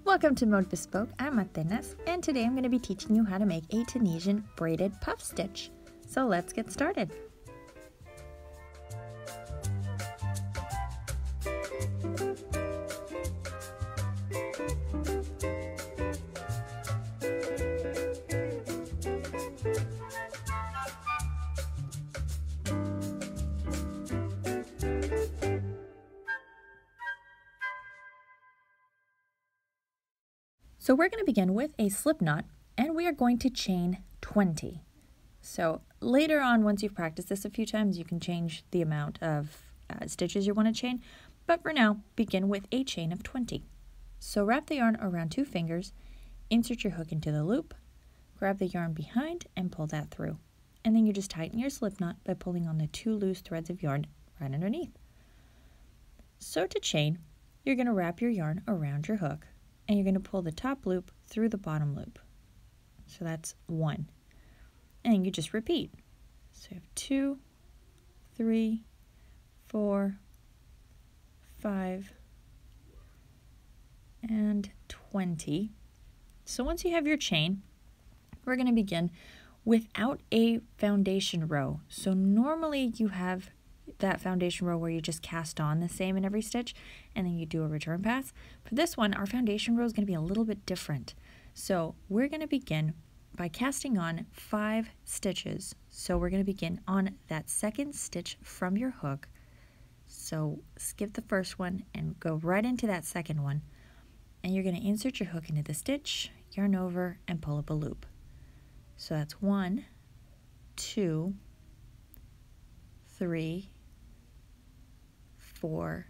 Welcome to Mode Bespoke. I'm Atenas, and today I'm going to be teaching you how to make a Tunisian braided puff stitch. So let's get started. So we're going to begin with a slip knot, and we are going to chain 20. So later on, once you've practiced this a few times, you can change the amount of stitches you want to chain, but for now, begin with a chain of 20. So wrap the yarn around 2 fingers, insert your hook into the loop, grab the yarn behind and pull that through. And then you just tighten your slip knot by pulling on the 2 loose threads of yarn right underneath. So to chain, you're going to wrap your yarn around your hook, and you're going to pull the top loop through the bottom loop. So that's 1. And you just repeat. So you have 2, 3, 4, 5, and 20. So once you have your chain, we're going to begin without a foundation row. So normally you have that foundation row where you just cast on the same in every stitch and then you do a return pass. For this one, our foundation row is going to be a little bit different. So we're going to begin by casting on 5 stitches. So we're going to begin on that second stitch from your hook. So skip the first one and go right into that second one. And you're going to insert your hook into the stitch, yarn over, and pull up a loop. So that's 1, 2, 3, 4,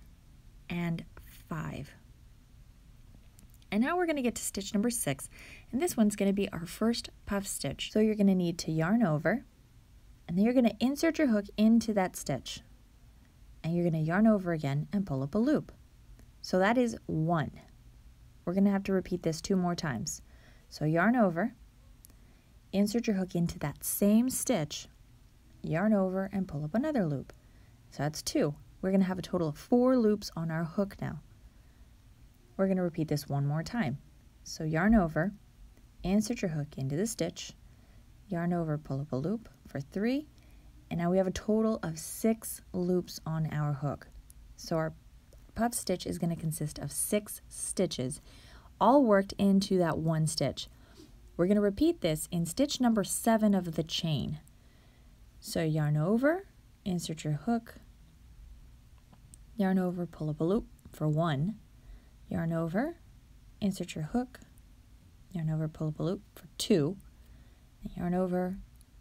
and 5. And now we're going to get to stitch number 6, and this one's going to be our first puff stitch. So you're going to need to yarn over, and then you're going to insert your hook into that stitch, and you're going to yarn over again and pull up a loop. So that is 1. We're going to have to repeat this 2 more times. So yarn over, insert your hook into that same stitch, yarn over, and pull up another loop. So that's 2. We're going to have a total of 4 loops on our hook now. We're going to repeat this 1 more time. So yarn over, insert your hook into the stitch, yarn over, pull up a loop for 3, and now we have a total of 6 loops on our hook. So our puff stitch is going to consist of 6 stitches, all worked into that 1 stitch. We're going to repeat this in stitch number 7 of the chain. So yarn over, insert your hook, yarn over, pull up a loop for 1, yarn over, insert your hook, yarn over, pull up a loop for 2, and yarn over,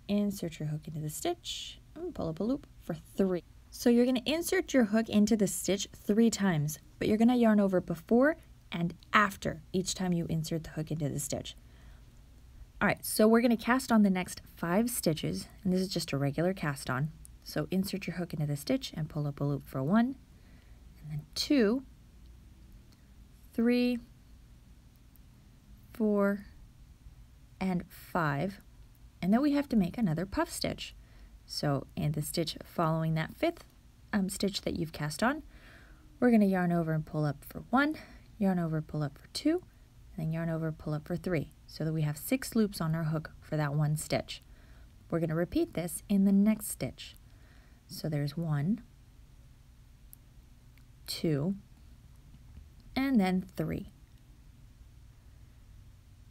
insert your hook into the stitch, and pull up a loop for 3. So you're going to insert your hook into the stitch 3 times, but you're going to yarn over before and after each time you insert the hook into the stitch. Alright, so we're going to cast on the next 5 stitches, and this is just a regular cast on. So insert your hook into the stitch and pull up a loop for 1, and then 2, 3, 4, and 5, and then we have to make another puff stitch. So in the stitch following that 5th stitch that you've cast on, we're going to yarn over and pull up for 1, yarn over, pull up for 2, and then yarn over, pull up for 3, so that we have 6 loops on our hook for that 1 stitch. We're going to repeat this in the next stitch. So there's 1, 2, and then 3.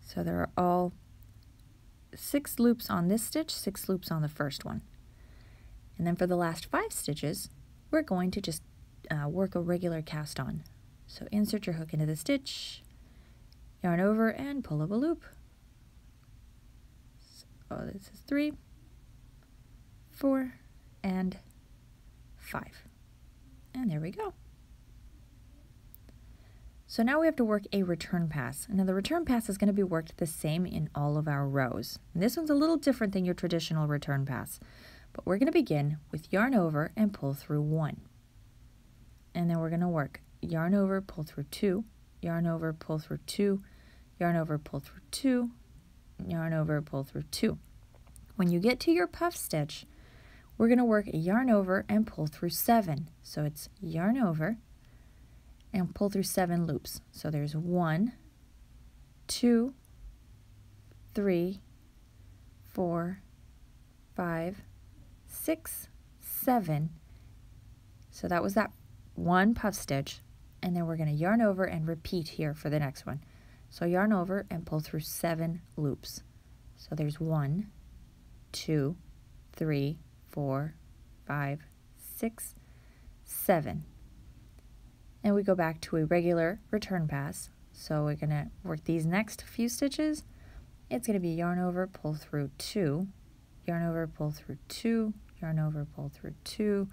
So there are all 6 loops on this stitch, 6 loops on the first one. And then for the last 5 stitches, we're going to just work a regular cast on. So insert your hook into the stitch, yarn over, and pull up a loop. So this is 3, 4, and 5. And there we go. So now we have to work a return pass. Now the return pass is going to be worked the same in all of our rows. And this one's a little different than your traditional return pass. But we're going to begin with yarn over and pull through 1. And then we're going to work yarn over, pull through 2, yarn over, pull through 2, yarn over, pull through 2, yarn over, pull through 2. When you get to your puff stitch, we're going to work a yarn over and pull through 7. So it's yarn over and pull through 7 loops. So there's 1, 2, 3, 4, 5, 6, 7. So that was that one puff stitch, and then we're going to yarn over and repeat here for the next one. So yarn over and pull through 7 loops. So there's 1, 2, 3, 4, 5, 6, 7. And we go back to a regular return pass. So we're going to work these next few stitches. It's going to be yarn over, pull through 2, yarn over, pull through 2, yarn over, pull through 2,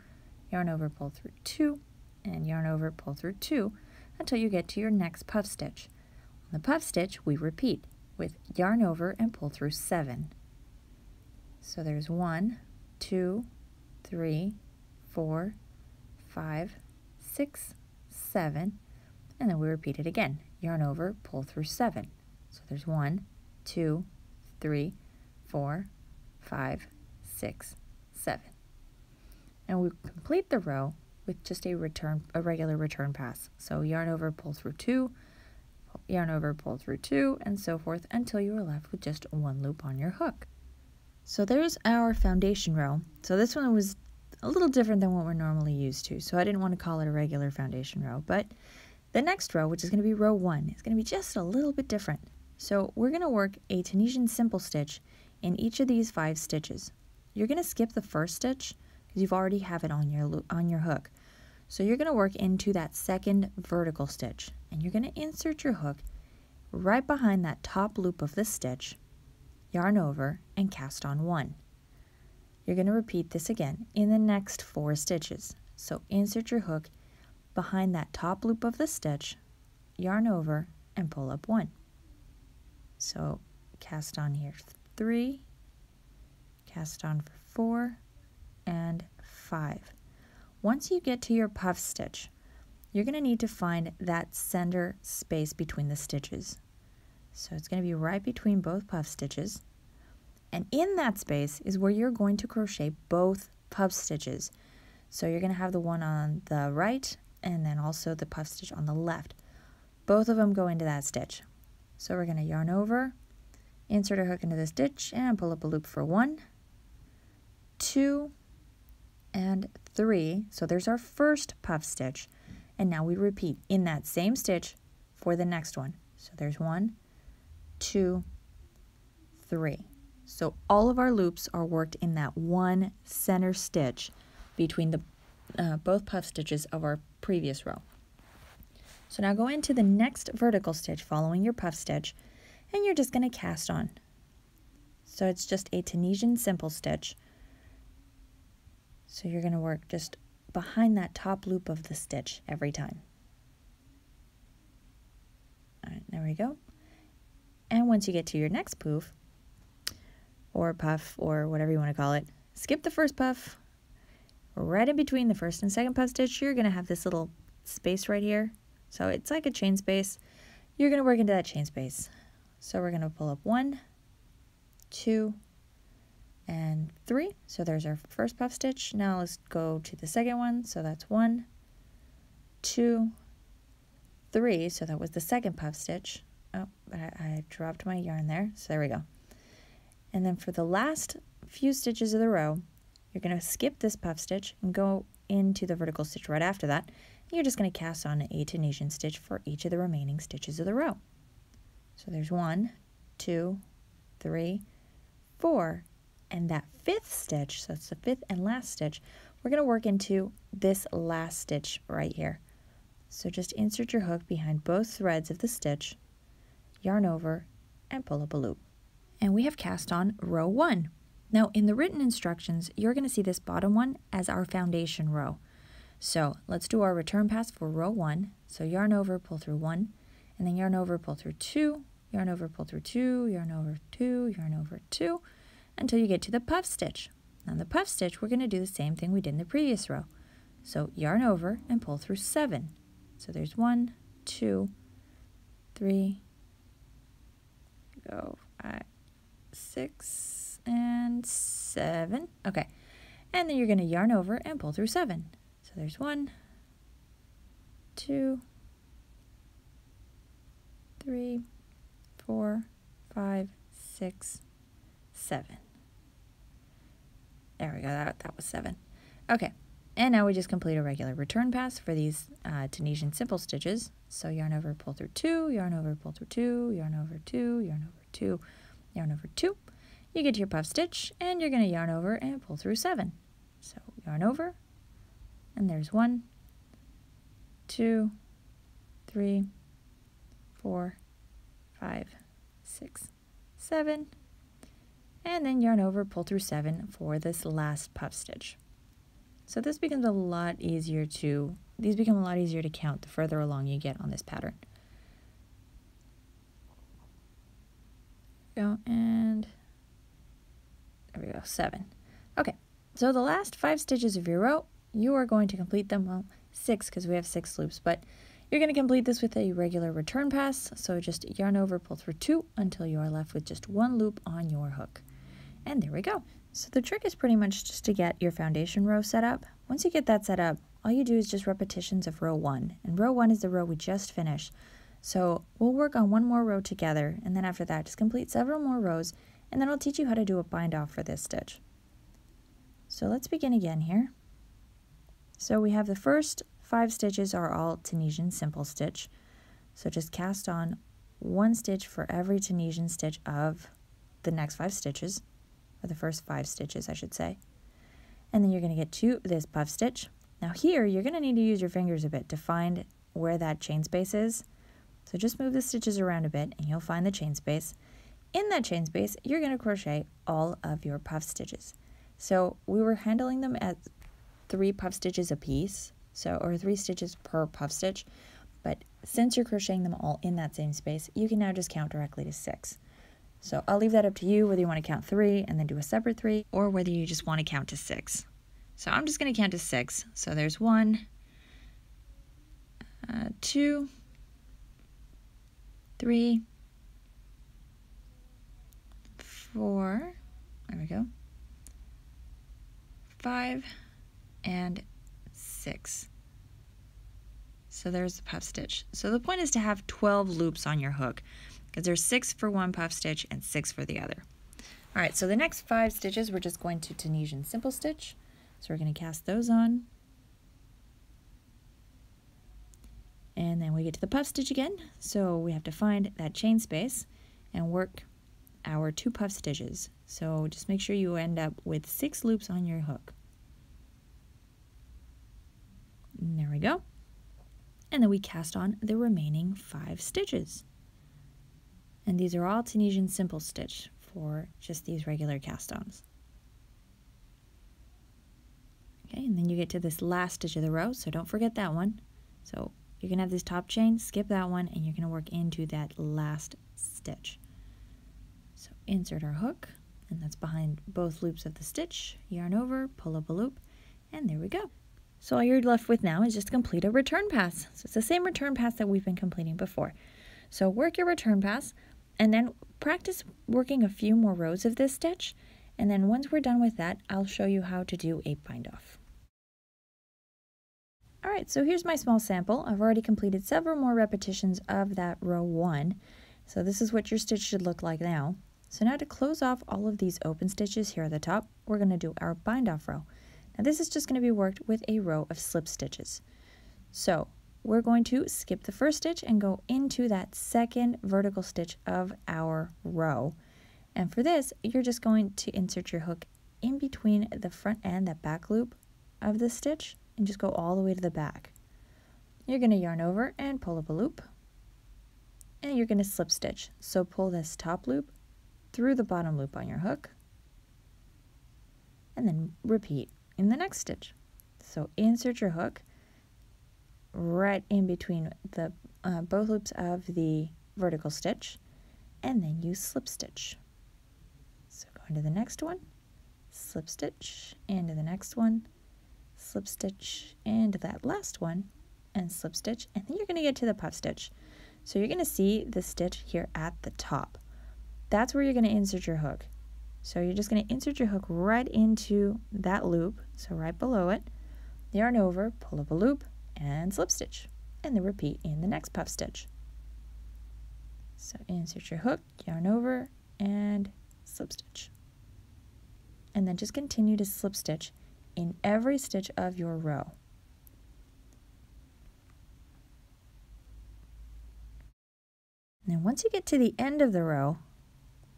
yarn over, pull through 2, and yarn over, pull through 2 until you get to your next puff stitch. On the puff stitch, we repeat with yarn over and pull through 7. So there's 1, 2, 3, 4, 5, 6, 7, and then we repeat it again. Yarn over, pull through 7. So there's 1, 2, 3, 4, 5, 6, 7. And we complete the row with just a regular return pass. So yarn over, pull through 2, yarn over, pull through 2, and so forth until you are left with just 1 loop on your hook. So there's our foundation row. So this one was a little different than what we're normally used to, so I didn't want to call it a regular foundation row, but the next row, which is going to be row 1, is going to be just a little bit different. So we're going to work a Tunisian simple stitch in each of these 5 stitches. You're going to skip the first stitch because you've already have it on your hook. So you're going to work into that second vertical stitch, and you're going to insert your hook right behind that top loop of the stitch, yarn over, and cast on 1. You're going to repeat this again in the next 4 stitches. So insert your hook behind that top loop of the stitch, yarn over, and pull up 1. So cast on here 3, cast on for 4, and 5. Once you get to your puff stitch, you're going to need to find that center space between the stitches. So it's going to be right between both puff stitches. And in that space is where you're going to crochet both puff stitches. So you're going to have the one on the right and then also the puff stitch on the left. Both of them go into that stitch. So we're going to yarn over, insert our hook into the stitch, and pull up a loop for 1, 2, and 3. So there's our first puff stitch. And now we repeat in that same stitch for the next one. So there's 1, 2, 3. So all of our loops are worked in that one center stitch between the both puff stitches of our previous row. So now go into the next vertical stitch following your puff stitch, and you're just going to cast on. So it's just a Tunisian simple stitch. So you're going to work just behind that top loop of the stitch every time. All right, there we go. And once you get to your next poof, or puff, or whatever you want to call it, skip the first puff. Right in between the first and second puff stitch, you're going to have this little space right here. So it's like a chain space. You're going to work into that chain space. So we're going to pull up 1, 2, and 3. So there's our first puff stitch. Now let's go to the second one. So that's 1, 2, 3. So that was the second puff stitch. Oh, but I dropped my yarn there. So there we go. And then for the last few stitches of the row, you're going to skip this puff stitch and go into the vertical stitch right after that. And you're just going to cast on a Tunisian stitch for each of the remaining stitches of the row. So there's 1, 2, 3, 4, and that 5th stitch, so it's the 5th and last stitch, we're going to work into this last stitch right here. So just insert your hook behind both threads of the stitch, yarn over, and pull up a loop. And we have cast on row 1. Now in the written instructions, you're going to see this bottom one as our foundation row. So let's do our return pass for row 1. So yarn over, pull through 1, and then yarn over, pull through 2, yarn over, pull through 2, yarn over 2, yarn over 2, until you get to the puff stitch. Now the puff stitch, we're going to do the same thing we did in the previous row. So yarn over and pull through 7. So there's 1, 2, 3, go 5, 6, and 7. Okay, and then you're going to yarn over and pull through 7. So there's 1, 2, 3, 4, 5, 6, 7. There we go, that was 7. Okay, and now we just complete a regular return pass for these Tunisian simple stitches. So yarn over, pull through 2, yarn over, pull through 2, yarn over 2, yarn over 2, yarn over 2. You get to your puff stitch, and you're going to yarn over and pull through 7. So yarn over, and there's 1, 2, 3, 4, 5, 6, 7, and then yarn over, pull through 7 for this last puff stitch. So this becomes a lot easier to, these become a lot easier to count the further along you get on this pattern. And there we go, 7. Okay, so the last 5 stitches of your row, you are going to complete them, well, 6 because we have 6 loops, but you're going to complete this with a regular return pass. So just yarn over, pull through 2 until you are left with just 1 loop on your hook. And there we go. So the trick is pretty much just to get your foundation row set up. Once you get that set up, all you do is just repetitions of row 1. And row 1 is the row we just finished. So we'll work on one more row together, and then after that, just complete several more rows, and then I'll teach you how to do a bind off for this stitch. So let's begin again here. So we have the first 5 stitches are all Tunisian simple stitch. So just cast on 1 stitch for every Tunisian stitch of the next 5 stitches, or the first 5 stitches, I should say. And then you're going to get to this puff stitch. Now here, you're going to need to use your fingers a bit to find where that chain space is. So just move the stitches around a bit and you'll find the chain space. In that chain space, you're going to crochet all of your puff stitches. So we were handling them as 3 puff stitches a piece, or 3 stitches per puff stitch. But since you're crocheting them all in that same space, you can now just count directly to 6. So I'll leave that up to you, whether you want to count 3 and then do a separate 3, or whether you just want to count to 6. So I'm just going to count to 6. So there's 1, 2, 3, 4, there we go, 5, and 6. So there's the puff stitch. So the point is to have 12 loops on your hook, because there's 6 for one puff stitch and 6 for the other. All right, so the next 5 stitches, we're just going to Tunisian simple stitch. So we're going to cast those on. And then we get to the puff stitch again. So we have to find that chain space and work our 2 puff stitches. So just make sure you end up with 6 loops on your hook. And there we go. And then we cast on the remaining 5 stitches. And these are all Tunisian simple stitch for just these regular cast-ons. Okay, and then you get to this last stitch of the row, so don't forget that one. So you're going to have this top chain, skip that one, and you're going to work into that last stitch. So insert our hook, and that's behind both loops of the stitch, yarn over, pull up a loop, and there we go. So all you're left with now is just to complete a return pass. So it's the same return pass that we've been completing before. So work your return pass, and then practice working a few more rows of this stitch, and then once we're done with that, I'll show you how to do a bind off. Alright, so here's my small sample. I've already completed several more repetitions of that row 1. So this is what your stitch should look like now. So now to close off all of these open stitches here at the top, we're going to do our bind off row. Now this is just going to be worked with a row of slip stitches. So we're going to skip the first stitch and go into that second vertical stitch of our row. And for this, you're just going to insert your hook in between the front and the back loop of the stitch and just go all the way to the back. You're going to yarn over and pull up a loop, and you're going to slip stitch. So pull this top loop through the bottom loop on your hook, and then repeat in the next stitch. So insert your hook right in between the both loops of the vertical stitch, and then you slip stitch. So go into the next one, slip stitch, into the next one, slip stitch, into that last one, and slip stitch, and then you're going to get to the puff stitch. So you're going to see the stitch here at the top. That's where you're going to insert your hook. So you're just going to insert your hook right into that loop, so right below it, yarn over, pull up a loop, and slip stitch, and then repeat in the next puff stitch. So insert your hook, yarn over, and slip stitch. And then just continue to slip stitch in every stitch of your row. Now once you get to the end of the row,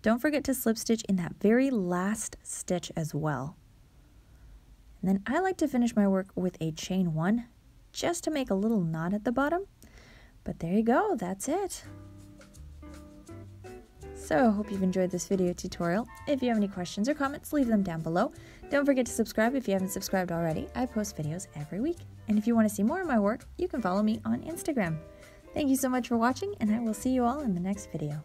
don't forget to slip stitch in that very last stitch as well. And then I like to finish my work with a chain 1 just to make a little knot at the bottom. But there you go, that's it. So I hope you've enjoyed this video tutorial. If you have any questions or comments, leave them down below. Don't forget to subscribe if you haven't subscribed already. I post videos every week. And if you want to see more of my work, you can follow me on Instagram. Thank you so much for watching, and I will see you all in the next video.